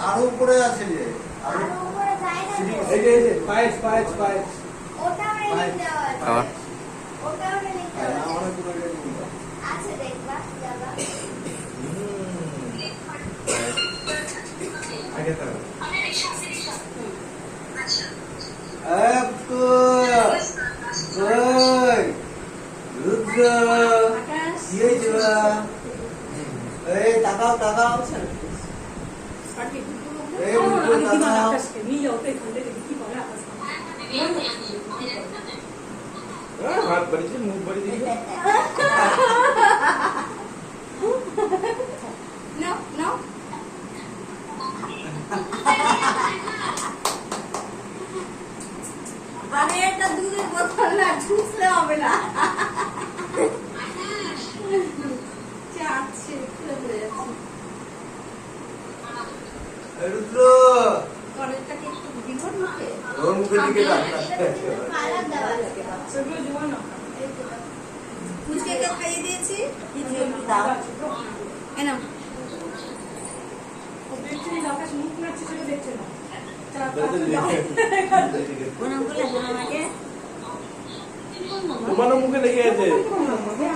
আরো উপরে আছে যে আরো উপরে যায় না এই যে পায়েস ওটাও রেলিং দেওয়া আছে ওটাও রেলিং দেওয়া আছে অনেক উপরে আছে দেখবা যাবা আগে তো রুদ্র কি হয়েছে এই তাকাও এই রুদ্র তাকাও হাত বাড়িয়েছে মুখ বাড়িয়ে দিয়েছে নাও আরে এটা দুধের বোতল না ঝুসলে হবে না চাচ্ছে খুলে যাচ্ছে রুদ্র কলেজটাকে একটু দিবন মুখে ওর মুখের দিকে তাকা কালার দেওয়া আছে সেগুলো জীবন না ফুচকে কে খাইয়ে দিয়েছি দাও এনা দেখছি আকাশ মুখ নাড়ছে সেটা দেখছে না কোন বলে আমাকে তোমার মুখে লেগে আছে